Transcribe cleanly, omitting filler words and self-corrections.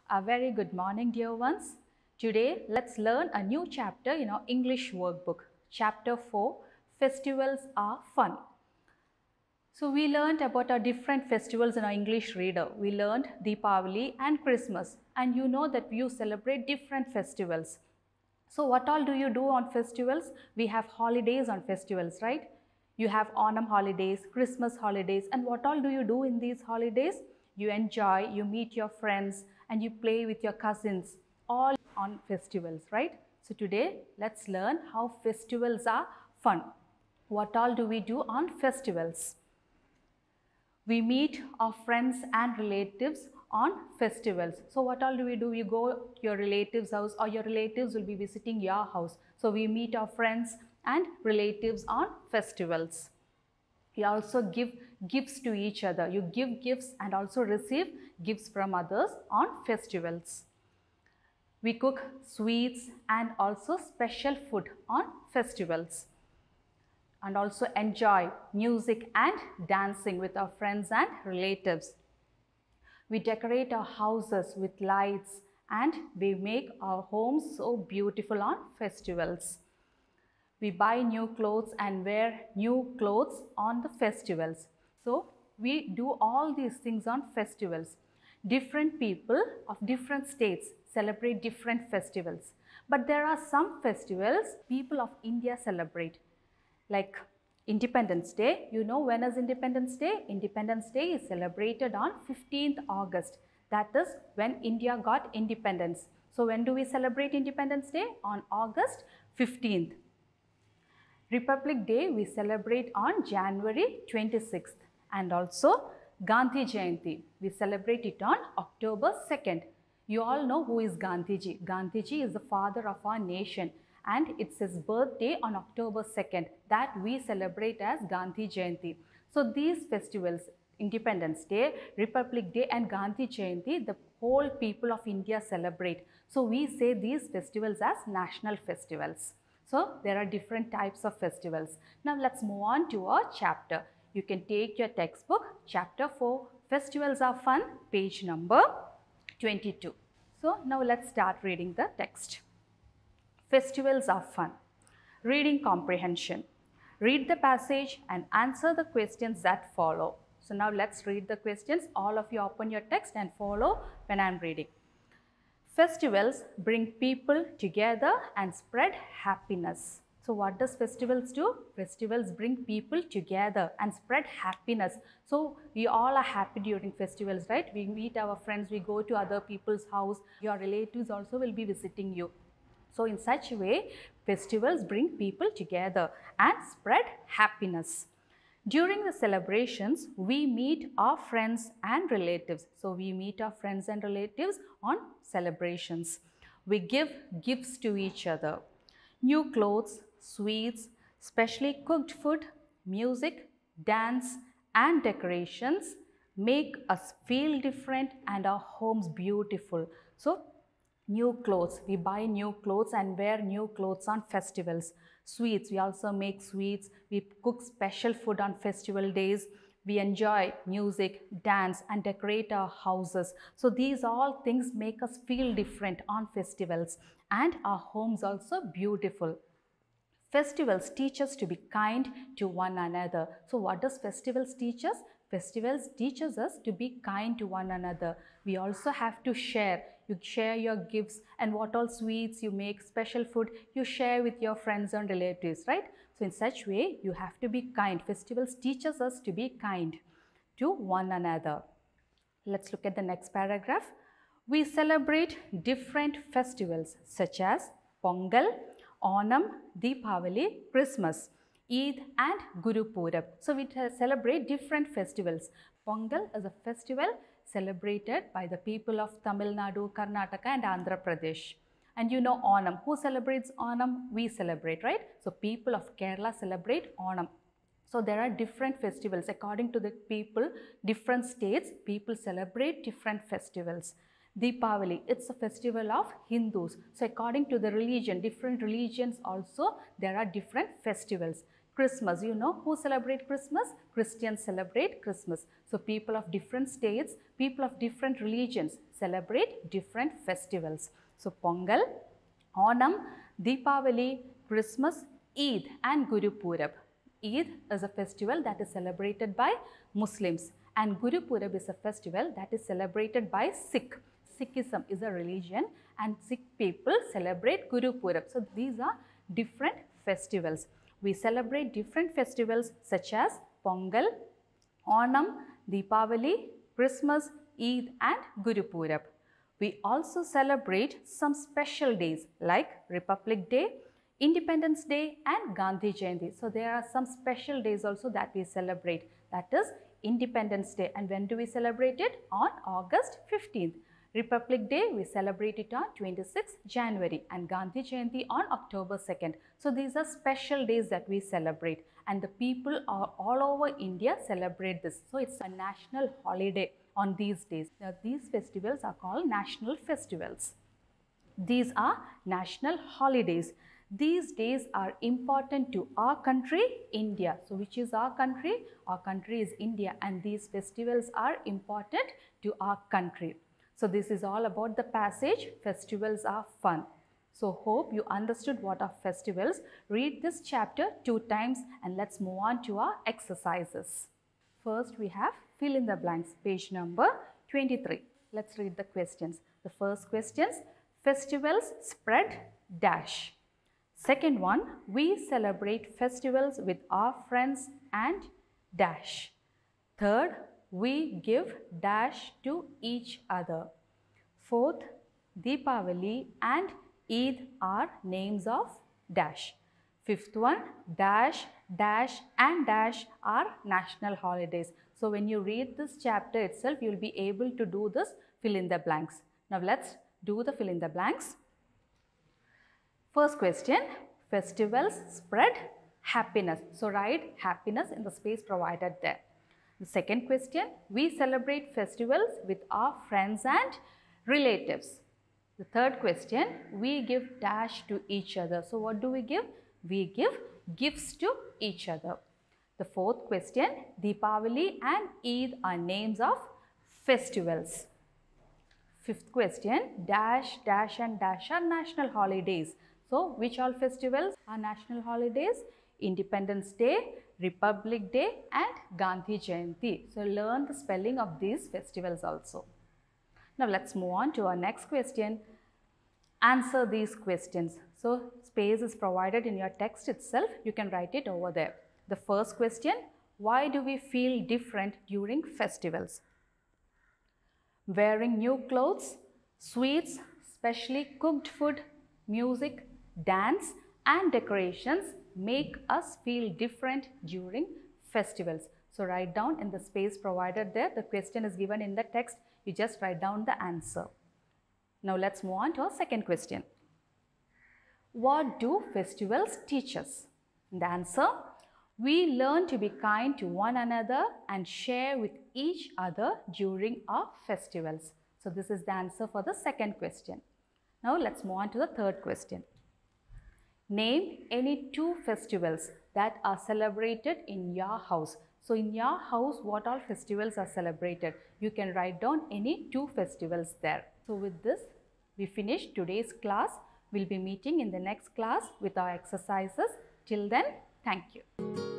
A very good morning, dear ones. Today, let's learn a new chapter in our English workbook. Chapter 4, Festivals are Fun. So, we learned about our different festivals in our English reader. We learned Deepavali and Christmas, and you know that you celebrate different festivals. So, what all do you do on festivals? We have holidays on festivals, right? You have Onam holidays, Christmas holidays, and what all do you do in these holidays? You enjoy, you meet your friends, and you play with your cousins, all on festivals, right? So today, let's learn how festivals are fun. What all do we do on festivals? We meet our friends and relatives on festivals. So what all do? You go to your relatives' house, or your relatives will be visiting your house. So we meet our friends and relatives on festivals. We also give gifts to each other. You give gifts and also receive gifts from others on festivals. We cook sweets and also special food on festivals, and also enjoy music and dancing with our friends and relatives. We decorate our houses with lights and we make our homes so beautiful on festivals. We buy new clothes and wear new clothes on the festivals. So we do all these things on festivals. Different people of different states celebrate different festivals. But there are some festivals people of India celebrate, like Independence Day. You know when is Independence Day? Independence Day is celebrated on 15th August. That is when India got independence. So when do we celebrate Independence Day? On August 15th. Republic Day we celebrate on January 26th, and also Gandhi Jayanti we celebrate it on October 2nd. You all know who is Gandhiji. Gandhiji is the father of our nation, and it's his birthday on October 2nd that we celebrate as Gandhi Jayanti. So these festivals, Independence Day, Republic Day and Gandhi Jayanti, the whole people of India celebrate. So we say these festivals as national festivals. So there are different types of festivals. Now let's move on to our chapter. You can take your textbook, chapter 4, Festivals are Fun, page number 22. So now let's start reading the text. Festivals are fun. Reading comprehension. Read the passage and answer the questions that follow. So now let's read the questions. All of you open your text and follow when I am reading. Festivals bring people together and spread happiness. So what does festivals do? Festivals bring people together and spread happiness. So we all are happy during festivals, right? We meet our friends, we go to other people's house. Your relatives also will be visiting you. So in such a way, festivals bring people together and spread happiness. During the celebrations, we meet our friends and relatives. So we meet our friends and relatives on celebrations. We give gifts to each other. New clothes, sweets, specially cooked food, music, dance and decorations make us feel different and our homes beautiful. So new clothes, we buy new clothes and wear new clothes on festivals. Sweets, we also make sweets, we cook special food on festival days, we enjoy music, dance and decorate our houses. So these all things make us feel different on festivals, and our homes also beautiful. Festivals teach us to be kind to one another. So what does festivals teach us? Festivals teaches us to be kind to one another. We also have to share. You share your gifts, and what all sweets you make, special food, you share with your friends and relatives, right? So in such way, you have to be kind. Festivals teaches us to be kind to one another. Let's look at the next paragraph. We celebrate different festivals such as Pongal, Onam, Deepavali, Christmas, Eid and Guru Purab. So we celebrate different festivals. Pongal is a festival celebrated by the people of Tamil Nadu, Karnataka and Andhra Pradesh. And you know Onam. Who celebrates Onam? We celebrate, right? So people of Kerala celebrate Onam. So there are different festivals. According to the people, different states, people celebrate different festivals. Deepavali, it's a festival of Hindus. So according to the religion, different religions also, there are different festivals. Christmas, you know who celebrate Christmas? Christians celebrate Christmas. So people of different states, people of different religions celebrate different festivals. So Pongal, Onam, Deepavali, Christmas, Eid and Guru Purab. Eid is a festival that is celebrated by Muslims and Guru Purab is a festival that is celebrated by Sikh. Sikhism is a religion and Sikh people celebrate Guru Purab. So these are different festivals. We celebrate different festivals such as Pongal, Onam, Deepavali, Christmas, Eid and Guru Purab. We also celebrate some special days like Republic Day, Independence Day and Gandhi Jayanti. So there are some special days also that we celebrate, that is Independence Day. And when do we celebrate it? On August 15th. Republic Day, we celebrate it on 26th January and Gandhi Jayanti on October 2nd. So these are special days that we celebrate and the people all over India celebrate this. So it's a national holiday on these days. Now these festivals are called national festivals. These are national holidays. These days are important to our country, India. So which is our country? Our country is India and these festivals are important to our country. So this is all about the passage, festivals are fun. So hope you understood what are festivals. Read this chapter 2 times and let's move on to our exercises. First we have fill in the blanks, page number 23. Let's read the questions. The first questions, festivals spread dash. Second one, we celebrate festivals with our friends and dash. Third, we give dash to each other. Fourth, Deepavali and Eid are names of dash. Fifth one, dash, dash and dash are national holidays. So when you read this chapter itself, you will be able to do this fill in the blanks. Now let's do the fill in the blanks. First question, festivals spread happiness. So write happiness in the space provided there. The second question, we celebrate festivals with our friends and relatives. The third question, we give dash to each other. So what do we give? We give gifts to each other. The fourth question, Deepavali and Eid are names of festivals. Fifth question, dash, dash and dash are national holidays. So which all festivals are national holidays? Independence Day, Republic Day and Gandhi Jayanti. So learn the spelling of these festivals also. Now let's move on to our next question. Answer these questions. So space is provided in your text itself. You can write it over there. The first question, why do we feel different during festivals? Wearing new clothes, sweets, specially cooked food, music, dance and decorations make us feel different during festivals. So write down in the space provided there. The question is given in the text. You just write down the answer. Now let's move on to our second question. What do festivals teach us? The answer, we learn to be kind to one another and share with each other during our festivals. So this is the answer for the second question. Now let's move on to the third question. Name any 2 festivals that are celebrated in your house. So in your house, what all festivals are celebrated? You can write down any 2 festivals there. So with this, we finish today's class. We'll be meeting in the next class with our exercises. Till then, thank you.